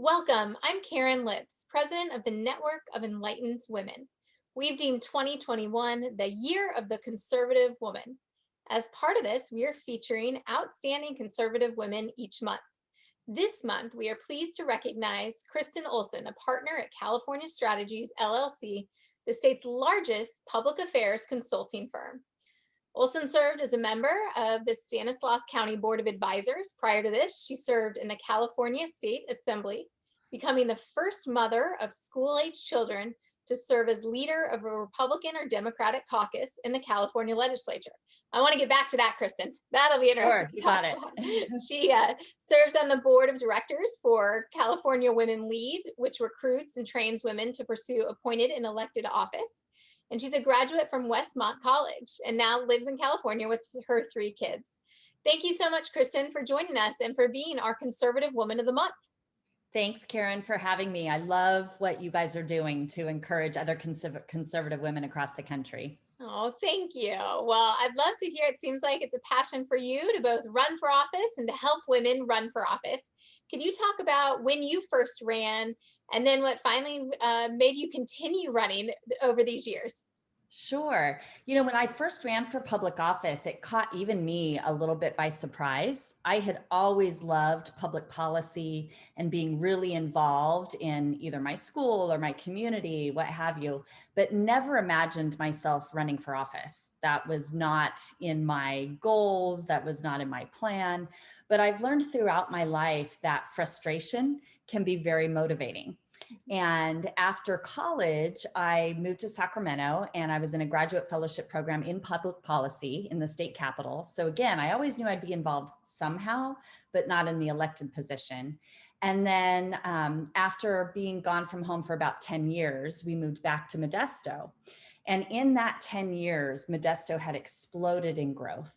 Welcome. I'm Karen Lips, president of the Network of Enlightened Women. We've deemed 2021 the year of the conservative woman. As part of this, we are featuring outstanding conservative women each month. This month, we are pleased to recognize Kristin Olsen, a partner at California Strategies, LLC, the state's largest public affairs consulting firm. Olsen served as a member of the Stanislaus County Board of Advisors. Prior to this, she served in the California State Assembly, becoming the first mother of school-age children to serve as leader of a Republican or Democratic caucus in the California legislature. I want to get back to that, Kristin. That'll be interesting Sure, to you talk got it. about. She serves on the board of directors for California Women Lead, which recruits and trains women to pursue appointed and elected office. And she's a graduate from Westmont College and now lives in California with her 3 kids. Thank you so much, Kristin, for joining us and for being our Conservative Woman of the Month. Thanks, Karen, for having me. I love what you guys are doing to encourage other conservative women across the country. Oh, thank you. Well, I'd love to hear. It seems like it's a passion for you to both run for office and to help women run for office. Could you talk about when you first ran and then what finally made you continue running over these years? Sure. When I first ran for public office, it caught even me a little bit by surprise. I had always loved public policy and being really involved in either my school or my community, what have you, but never imagined myself running for office. That was not in my goals. That was not in my plan. But I've learned throughout my life that frustration can be very motivating. And after college, I moved to Sacramento and I was in a graduate fellowship program in public policy in the state capitol. So again, I always knew I'd be involved somehow, but not in the elected position. And then after being gone from home for about 10 years, we moved back to Modesto. And in that 10 years, Modesto had exploded in growth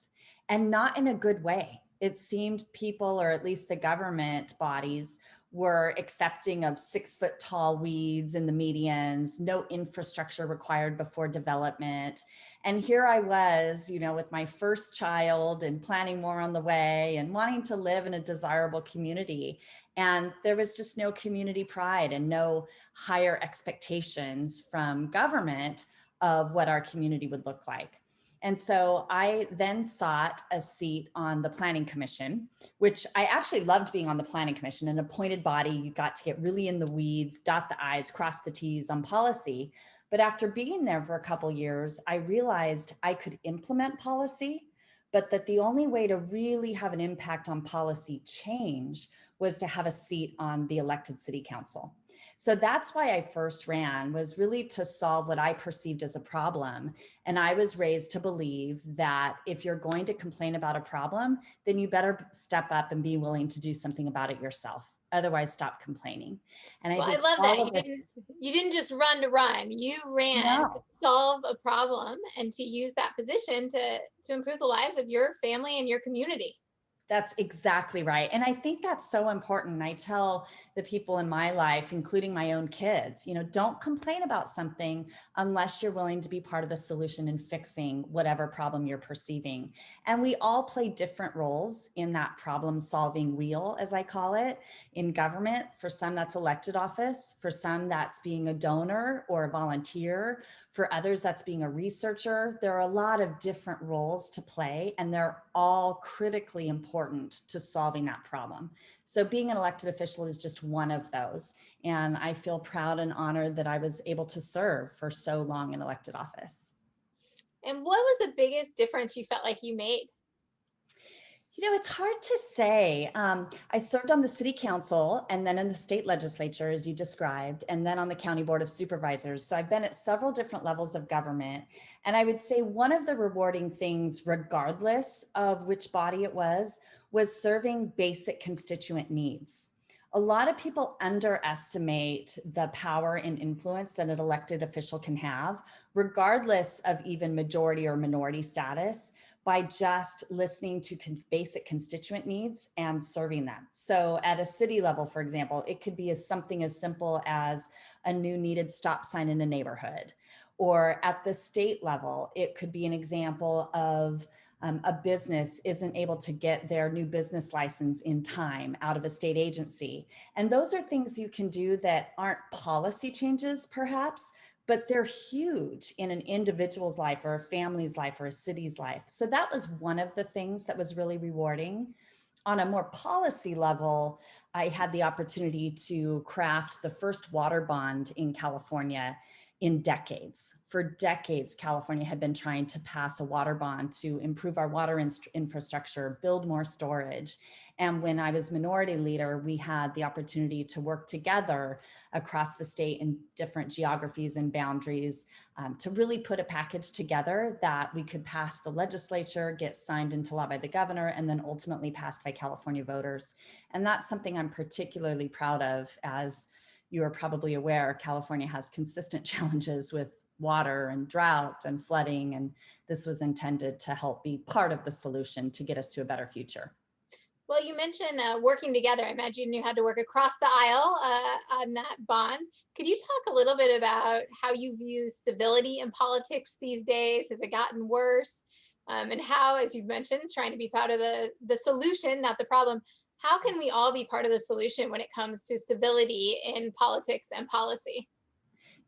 and not in a good way. It seemed people, or at least the government bodies, were accepting of 6-foot tall weeds in the medians, no infrastructure required before development. And here I was, with my first child and planning more on the way and wanting to live in a desirable community. And there was just no community pride and no higher expectations from government of what our community would look like. And so I then sought a seat on the Planning Commission, which I actually loved being on the Planning Commission, an appointed body. You got to get really in the weeds, dot the I's, cross the T's on policy. But after being there for a couple of years, I realized I could implement policy, but that the only way to really have an impact on policy change was to have a seat on the elected city council. So that's why I first ran, was really to solve what I perceived as a problem. And I was raised to believe that if you're going to complain about a problem, then you better step up and be willing to do something about it yourself. Otherwise, stop complaining. And I Well, I think love that all of us. you didn't just run to run. You ran to No. solve a problem and to use that position to improve the lives of your family and your community. That's exactly right. And I think that's so important. I tell the people in my life, including my own kids, don't complain about something unless you're willing to be part of the solution in fixing whatever problem you're perceiving. And we all play different roles in that problem solving wheel, as I call it, in government. For some, that's elected office. For some, that's being a donor or a volunteer. For others, that's being a researcher. There are a lot of different roles to play, and they're all critically important to solving that problem. So being an elected official is just one of those. And I feel proud and honored that I was able to serve for so long in elected office. And what was the biggest difference you felt like you made? It's hard to say. I served on the city council and then in the state legislature, as you described, and then on the county board of supervisors. So I've been at several different levels of government. And I would say one of the rewarding things, regardless of which body it was serving basic constituent needs. A lot of people underestimate the power and influence that an elected official can have, regardless of even majority or minority status, by just listening to basic constituent needs and serving them. So at a city level, for example, it could be something as simple as a new needed stop sign in a neighborhood. Or at the state level, it could be an example of a business isn't able to get their new business license in time out of a state agency. And those are things you can do that aren't policy changes, perhaps, but they're huge in an individual's life or a family's life or a city's life. So that was one of the things that was really rewarding. On a more policy level, I had the opportunity to craft the first water bond in California in decades. For decades, California had been trying to pass a water bond to improve our water infrastructure, build more storage. And when I was minority leader, we had the opportunity to work together across the state in different geographies and boundaries to really put a package together that we could pass the legislature, get signed into law by the governor, and then ultimately passed by California voters. And that's something I'm particularly proud of. As you are probably aware, California has consistent challenges with water and drought and flooding, and this was intended to help be part of the solution to get us to a better future. Well, you mentioned working together. I imagine you had to work across the aisle on that bond. Could you talk a little bit about how you view civility in politics these days? Has it gotten worse? And how, as you've mentioned, trying to be part of the solution, not the problem. How can we all be part of the solution when it comes to civility in politics and policy?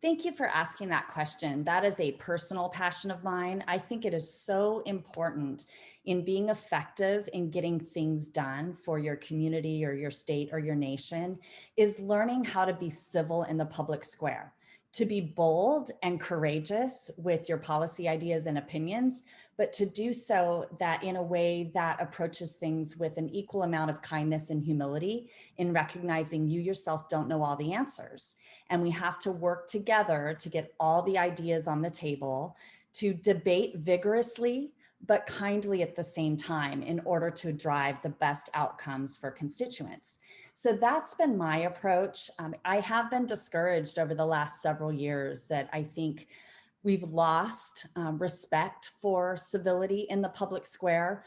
Thank you for asking that question. That is a personal passion of mine. I think it is so important in being effective in getting things done for your community or your state or your nation is learning how to be civil in the public square, to be bold and courageous with your policy ideas and opinions, but to do so that in a way that approaches things with an equal amount of kindness and humility in recognizing you yourself don't know all the answers. And we have to work together to get all the ideas on the table, to debate vigorously, but kindly at the same time in order to drive the best outcomes for constituents. So that's been my approach. I have been discouraged over the last several years that I think we've lost respect for civility in the public square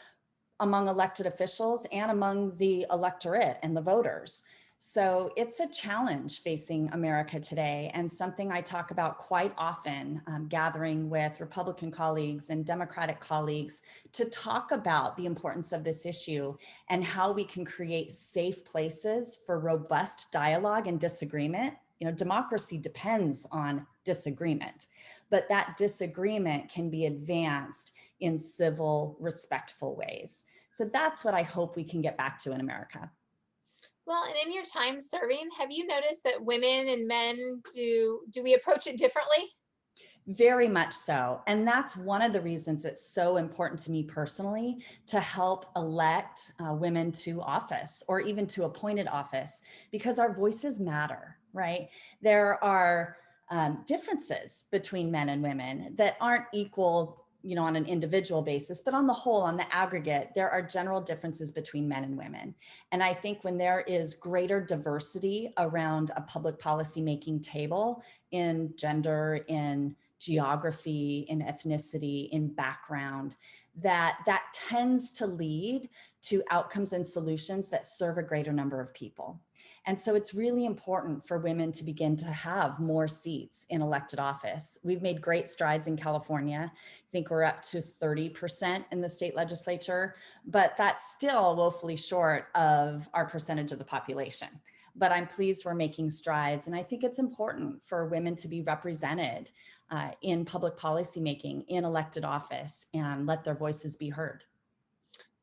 among elected officials and among the electorate and the voters. So it's a challenge facing America today, and something I talk about quite often, gathering with Republican colleagues and Democratic colleagues to talk about the importance of this issue and how we can create safe places for robust dialogue and disagreement. You know, democracy depends on disagreement, but that disagreement can be advanced in civil, respectful ways. So that's what I hope we can get back to in America. Well, and in your time serving, have you noticed that women and men do we approach it differently? Very much so. And that's one of the reasons it's so important to me personally to help elect women to office or even to appointed office, because our voices matter, right? There are differences between men and women that aren't equal, you know, on an individual basis, but on the whole, on the aggregate, there are general differences between men and women. And I think when there is greater diversity around a public policy making table in gender, in geography, in ethnicity, in background, that tends to lead to outcomes and solutions that serve a greater number of people. And so it's really important for women to begin to have more seats in elected office. We've made great strides in California. I think we're up to 30% in the state legislature, but that's still woefully short of our percentage of the population. But I'm pleased we're making strides. And I think it's important for women to be represented in public policy making, in elected office, and let their voices be heard.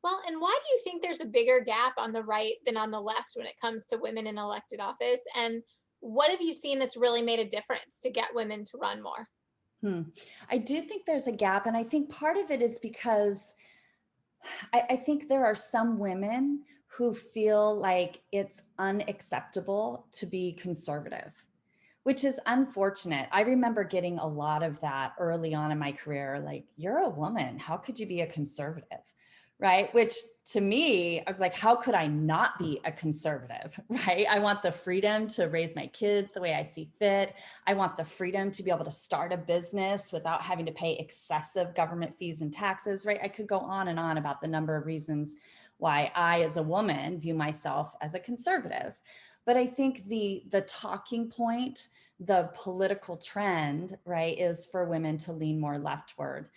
Well, and why do you think there's a bigger gap on the right than on the left when it comes to women in elected office? And what have you seen that's really made a difference to get women to run more? Hmm. I do think there's a gap. And I think part of it is because I think there are some women who feel like it's unacceptable to be conservative, which is unfortunate. I remember getting a lot of that early on in my career, like, you're a woman, how could you be a conservative? Right? Which to me, I was like, how could I not be a conservative? Right? I want the freedom to raise my kids the way I see fit. I want the freedom to be able to start a business without having to pay excessive government fees and taxes, right? I could go on and on about the number of reasons why I, as a woman, view myself as a conservative. But I think the talking point, the political trend, right, is for women to lean more leftward.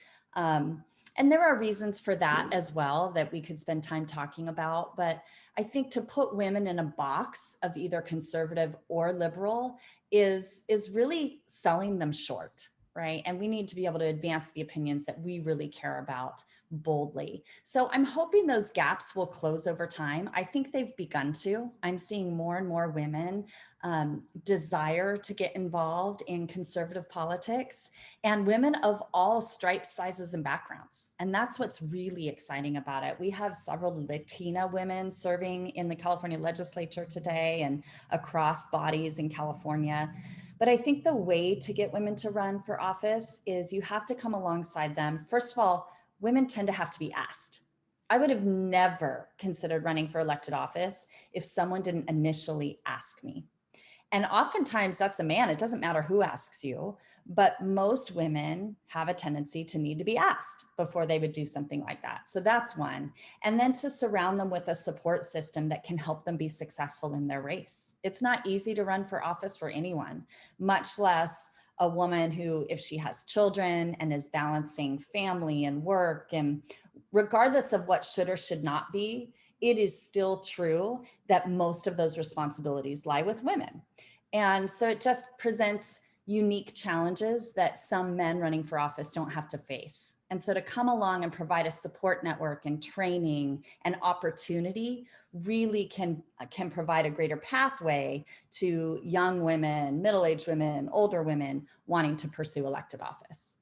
And there are reasons for that as well that we could spend time talking about. But I think to put women in a box of either conservative or liberal is really selling them short, right? And we need to be able to advance the opinions that we really care about boldly. So I'm hoping those gaps will close over time. I think they've begun to. I'm seeing more and more women desire to get involved in conservative politics, and women of all stripes, sizes, and backgrounds. And that's what's really exciting about it. We have several Latina women serving in the California legislature today and across bodies in California. But I think the way to get women to run for office is you have to come alongside them. First of all, women tend to have to be asked. I would have never considered running for elected office if someone didn't initially ask me. And oftentimes that's a man. It doesn't matter who asks you, but most women have a tendency to need to be asked before they would do something like that. So that's one. And then to surround them with a support system that can help them be successful in their race. It's not easy to run for office for anyone, much less a woman who, if she has children and is balancing family and work, and regardless of what should or should not be, it is still true that most of those responsibilities lie with women. And so it just presents unique challenges that some men running for office don't have to face. And so to come along and provide a support network and training and opportunity really can provide a greater pathway to young women, middle-aged women, older women wanting to pursue elected office.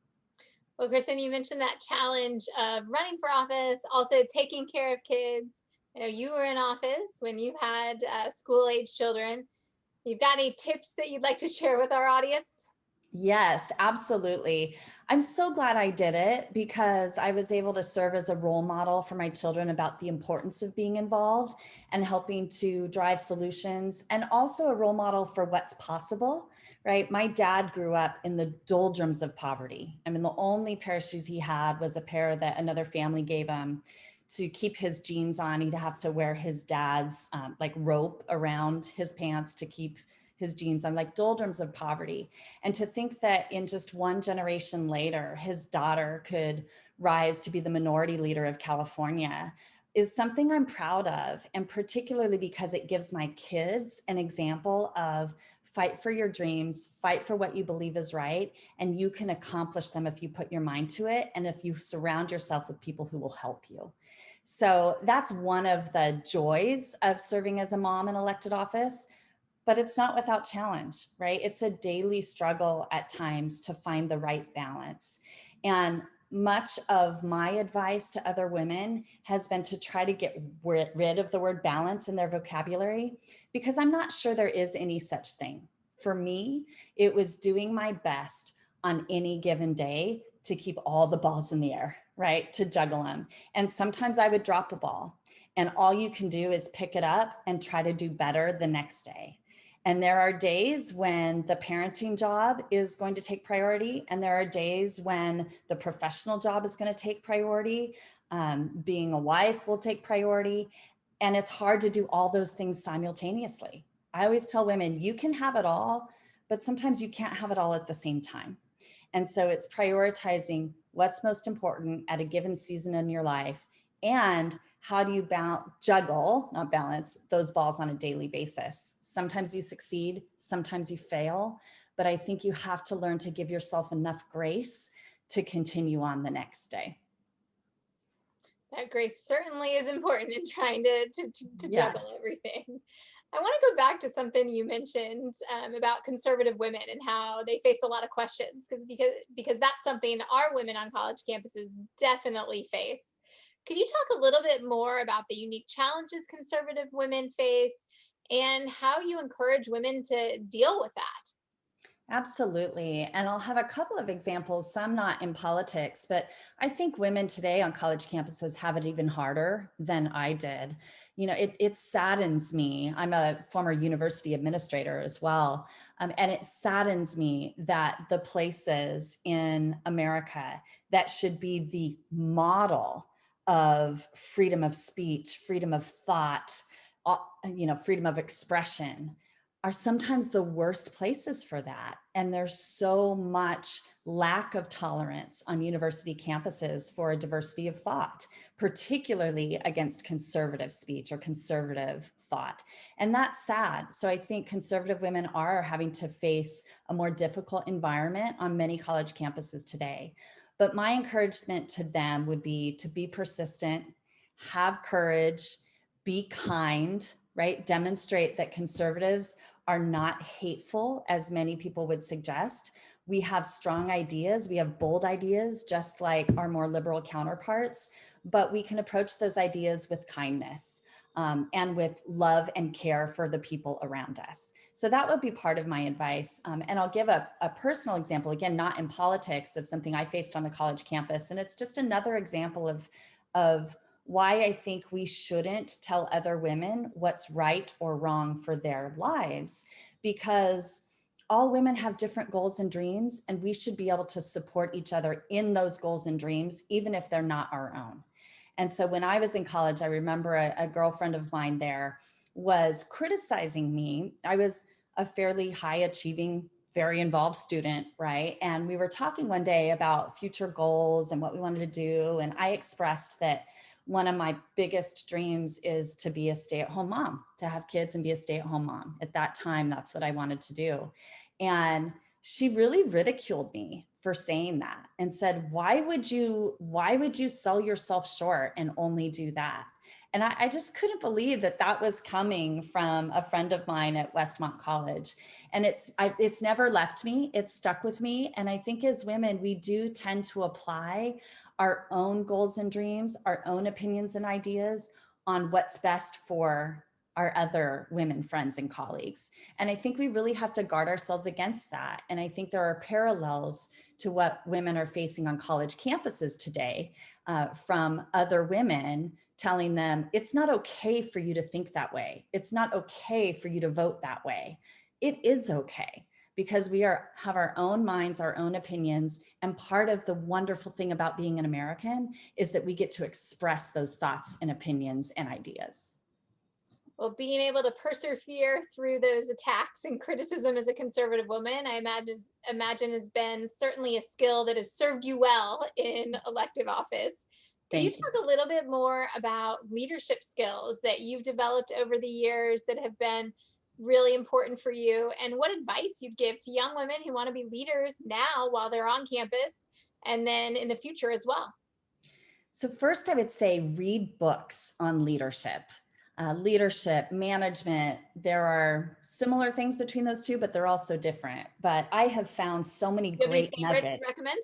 Well, Kristin, you mentioned that challenge of running for office, also taking care of kids. I know you were in office when you had school-age children. You've got any tips that you'd like to share with our audience? Yes, absolutely. I'm so glad I did it because I was able to serve as a role model for my children about the importance of being involved and helping to drive solutions, and also a role model for what's possible, right? My dad grew up in the doldrums of poverty. I mean, the only pair of shoes he had was a pair that another family gave him to keep his jeans on. He'd have to wear his dad's like rope around his pants to keep his jeans on, like doldrums of poverty. And to think that in just one generation later, his daughter could rise to be the minority leader of California is something I'm proud of. And particularly because it gives my kids an example of fight for your dreams, fight for what you believe is right, and you can accomplish them if you put your mind to it and if you surround yourself with people who will help you. So that's one of the joys of serving as a mom in elected office. But it's not without challenge, right? It's a daily struggle at times to find the right balance. And much of my advice to other women has been to try to get rid of the word balance in their vocabulary, because I'm not sure there is any such thing. For me, it was doing my best on any given day to keep all the balls in the air, right? To juggle them. And sometimes I would drop a ball, and all you can do is pick it up and try to do better the next day. And there are days when the parenting job is going to take priority, and there are days when the professional job is going to take priority. Being a wife will take priority. And it's hard to do all those things simultaneously. I always tell women, you can have it all, but sometimes you can't have it all at the same time. And so it's prioritizing what's most important at a given season in your life, and how do you juggle, not balance, those balls on a daily basis. Sometimes you succeed, sometimes you fail, but I think you have to learn to give yourself enough grace to continue on the next day. That grace certainly is important in trying to Yes. juggle everything. I want to go back to something you mentioned about conservative women and how they face a lot of questions, because that's something our women on college campuses definitely face. Could you talk a little bit more about the unique challenges conservative women face and how you encourage women to deal with that? Absolutely. And I'll have a couple of examples, some not in politics, but I think women today on college campuses have it even harder than I did. You know, it saddens me. I'm a former university administrator as well. And it saddens me that the places in America that should be the model of freedom of speech, freedom of thought, freedom of expression, are sometimes the worst places for that. And there's so much lack of tolerance on university campuses for a diversity of thought, particularly against conservative speech or conservative thought. And that's sad. So I think conservative women are having to face a more difficult environment on many college campuses today. But my encouragement to them would be to be persistent, have courage, be kind, right? Demonstrate that conservatives are not hateful, as many people would suggest. We have strong ideas, we have bold ideas, just like our more liberal counterparts, but we can approach those ideas with kindness and with love and care for the people around us. So that would be part of my advice. And I'll give a personal example, again, not in politics, of something I faced on a college campus. And it's just another example of why I think we shouldn't tell other women what's right or wrong for their lives, because all women have different goals and dreams, and we should be able to support each other in those goals and dreams, even if they're not our own. And so when I was in college, I remember a girlfriend of mine there was criticizing me. I was a fairly high achieving, very involved student, right? And we were talking one day about future goals and what we wanted to do. And I expressed that one of my biggest dreams is to be a stay-at-home mom, to have kids and be a stay-at-home mom. At that time, that's what I wanted to do. And she really ridiculed me for saying that and said, why would you sell yourself short and only do that? And I just couldn't believe that that was coming from a friend of mine at Westmont College. And it's never left me. It's stuck with me. And I think as women, we do tend to apply our own goals and dreams, our own opinions and ideas on what's best for our other women friends and colleagues. And I think we really have to guard ourselves against that. And I think there are parallels to what women are facing on college campuses today from other women telling them, it's not okay for you to think that way. It's not okay for you to vote that way. It is okay, because we have our own minds, our own opinions. And part of the wonderful thing about being an American is that we get to express those thoughts and opinions and ideas. Well, being able to persevere through those attacks and criticism as a conservative woman, I imagine has been certainly a skill that has served you well in elective office. Could you Thank you. talk a little bit more about leadership skills that you've developed over the years that have been really important for you, and what advice you'd give to young women who want to be leaders now while they're on campus and then in the future as well? So first, I would say read books on leadership. Leadership, management, there are similar things between those two, but they're also different. But I have found so many Do you have any great favorites to nuggets. recommend?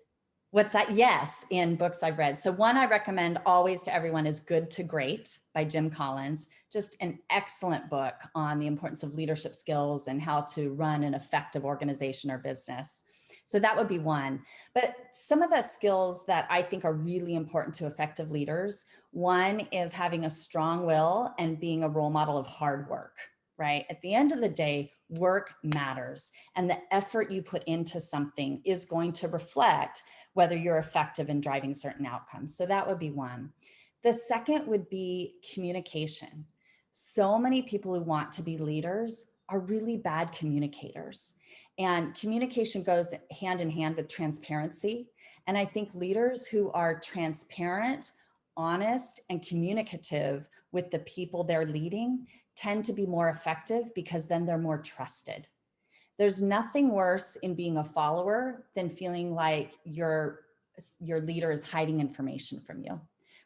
What's that? Yes, in books I've read. So one I recommend always to everyone is Good to Great by Jim Collins. Just an excellent book on the importance of leadership skills and how to run an effective organization or business. So that would be one. But some of the skills that I think are really important to effective leaders, one is having a strong will and being a role model of hard work, right? At the end of the day, work matters. And the effort you put into something is going to reflect whether you're effective in driving certain outcomes. So that would be one. The second would be communication. So many people who want to be leaders are really bad communicators. And communication goes hand in hand with transparency. And I think leaders who are transparent, honest, and communicative with the people they're leading tend to be more effective, because then they're more trusted. There's nothing worse in being a follower than feeling like your leader is hiding information from you,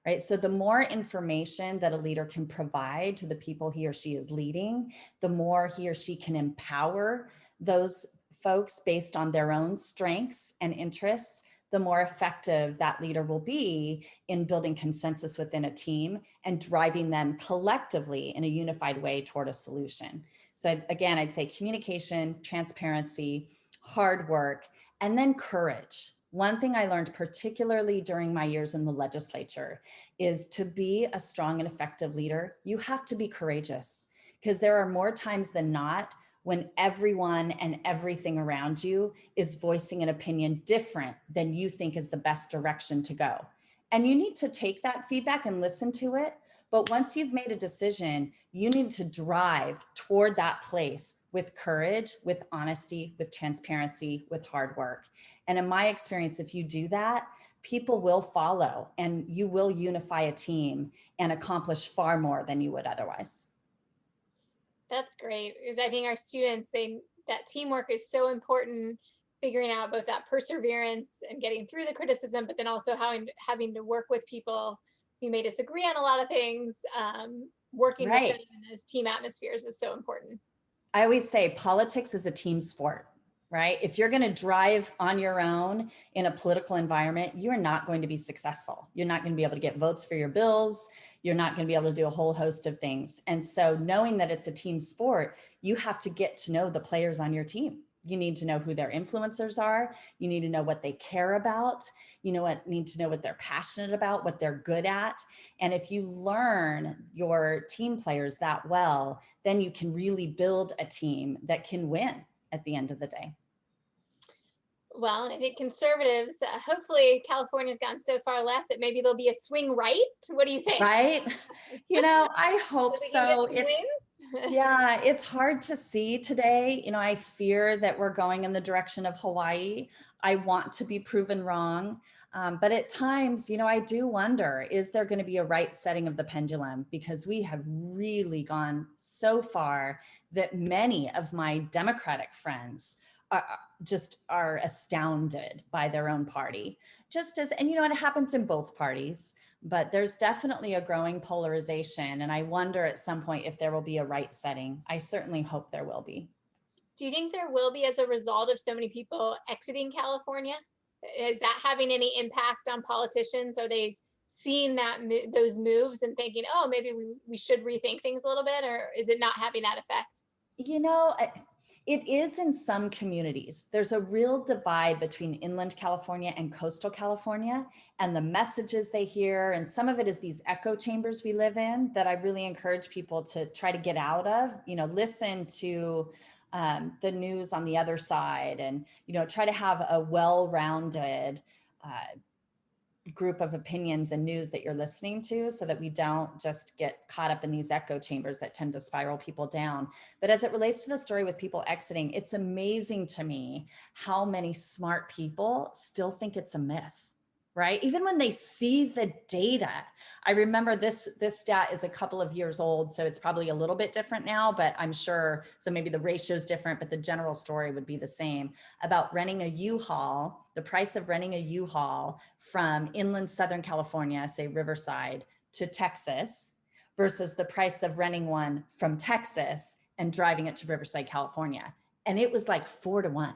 right? So the more information that a leader can provide to the people he or she is leading, the more he or she can empower those folks based on their own strengths and interests, the more effective that leader will be in building consensus within a team and driving them collectively in a unified way toward a solution. So again, I'd say communication, transparency, hard work, and then courage. One thing I learned particularly during my years in the legislature is to be a strong and effective leader, you have to be courageous, because there are more times than not when everyone and everything around you is voicing an opinion different than you think is the best direction to go. And you need to take that feedback and listen to it. But once you've made a decision, you need to drive toward that place with courage, with honesty, with transparency, with hard work. And in my experience, if you do that, people will follow and you will unify a team and accomplish far more than you would otherwise. That's great, because I think our students, that teamwork is so important, figuring out both that perseverance and getting through the criticism, but then also having to work with people who may disagree on a lot of things. Working with them Right. in those team atmospheres is so important. I always say politics is a team sport, right? If you're going to drive on your own in a political environment, you are not going to be successful. You're not going to be able to get votes for your bills. You're not going to be able to do a whole host of things. And so knowing that it's a team sport, you have to get to know the players on your team. You need to know who their influencers are. You need to know what they care about. Need to know what they're passionate about, what they're good at. And if you learn your team players that well, then you can really build a team that can win at the end of the day. Well, and I think conservatives, hopefully California's gotten so far left that maybe there'll be a swing right. What do you think? Right? I hope So we can get so. some wins? Yeah, it's hard to see today. I fear that we're going in the direction of Hawaii. I want to be proven wrong. But at times, I do wonder, is there going to be a right setting of the pendulum? Because we have really gone so far that many of my Democratic friends are astounded by their own party. And it happens in both parties. But there's definitely a growing polarization. And I wonder at some point if there will be a right setting. I certainly hope there will be. Do you think there will be as a result of so many people exiting California? Is that having any impact on politicians? Are they seeing those moves and thinking, oh, maybe we should rethink things a little bit, or is it not having that effect? You know, it is in some communities. There's a real divide between inland California and coastal California and the messages they hear. And some of it is these echo chambers we live in that I really encourage people to try to get out of, listen to the news on the other side and, try to have a well-rounded group of opinions and news that you're listening to so that we don't just get caught up in these echo chambers that tend to spiral people down. But as it relates to the story with people exiting, it's amazing to me how many smart people still think it's a myth. Right? Even when they see the data. I remember this stat is a couple of years old, so it's probably a little bit different now, but I'm sure, so maybe the ratio is different, but the general story would be the same about renting a U-Haul, the price of renting a U-Haul from inland Southern California, say Riverside, to Texas versus the price of renting one from Texas and driving it to Riverside, California. And it was like 4-to-1.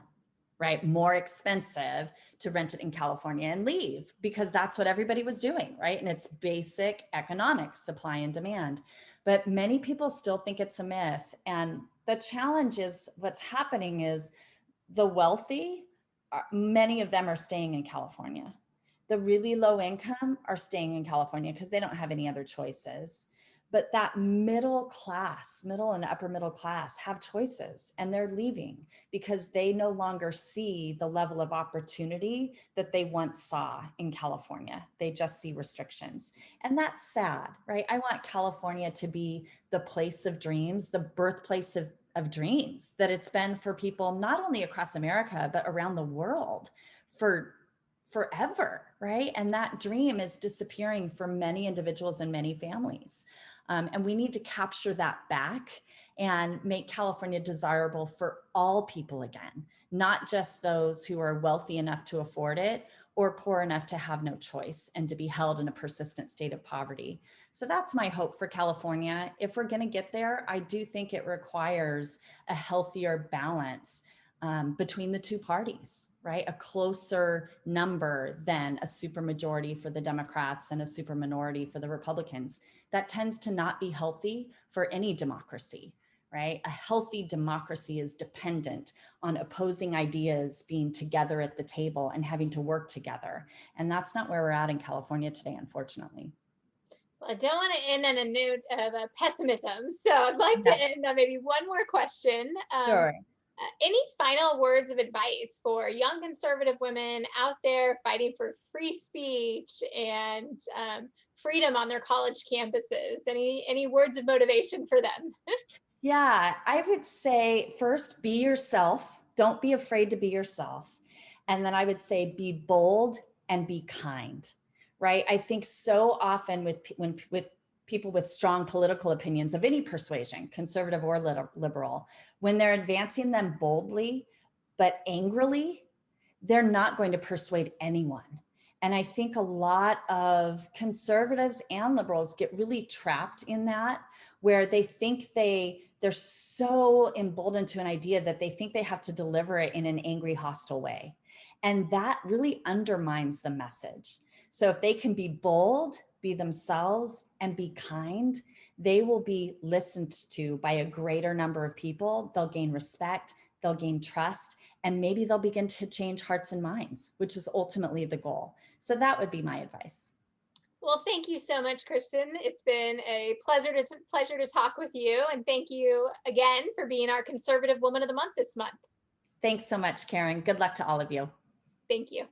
Right? More expensive to rent it in California and leave because that's what everybody was doing, right? And it's basic economics, supply and demand. But many people still think it's a myth. And the challenge is what's happening is the wealthy, many of them are staying in California. The really low income are staying in California because they don't have any other choices. But that middle and upper middle class have choices and they're leaving because they no longer see the level of opportunity that they once saw in California. They just see restrictions. And that's sad, right? I want California to be the place of dreams, the birthplace of dreams that it's been for people, not only across America, but around the world for forever, right? And that dream is disappearing for many individuals and many families. And we need to capture that back and make California desirable for all people again, not just those who are wealthy enough to afford it or poor enough to have no choice and to be held in a persistent state of poverty. So that's my hope for California. If we're going to get there, I do think it requires a healthier balance between the two parties, right? A closer number than a supermajority for the Democrats and a super minority for the Republicans. That tends to not be healthy for any democracy, right? A healthy democracy is dependent on opposing ideas being together at the table and having to work together. And that's not where we're at in California today, unfortunately. Well, I don't want to end on a note of pessimism. So I'd like to end on maybe one more question. Sure. Any final words of advice for young conservative women out there fighting for free speech and freedom on their college campuses? Any words of motivation for them? Yeah, I would say first, be yourself. Don't be afraid to be yourself. And then I would say be bold and be kind, right? I think so often with people with strong political opinions of any persuasion, conservative or liberal, when they're advancing them boldly but angrily, they're not going to persuade anyone. And I think a lot of conservatives and liberals get really trapped in that, where they think they're so emboldened to an idea that they think they have to deliver it in an angry, hostile way. And that really undermines the message. So if they can be bold, be themselves, and be kind, they will be listened to by a greater number of people. They'll gain respect, they'll gain trust, and maybe they'll begin to change hearts and minds, which is ultimately the goal. So that would be my advice. Well, thank you so much, Kristin. It's been a pleasure to talk with you, and thank you again for being our Conservative Woman of the Month this month. Thanks so much, Karen. Good luck to all of you. Thank you.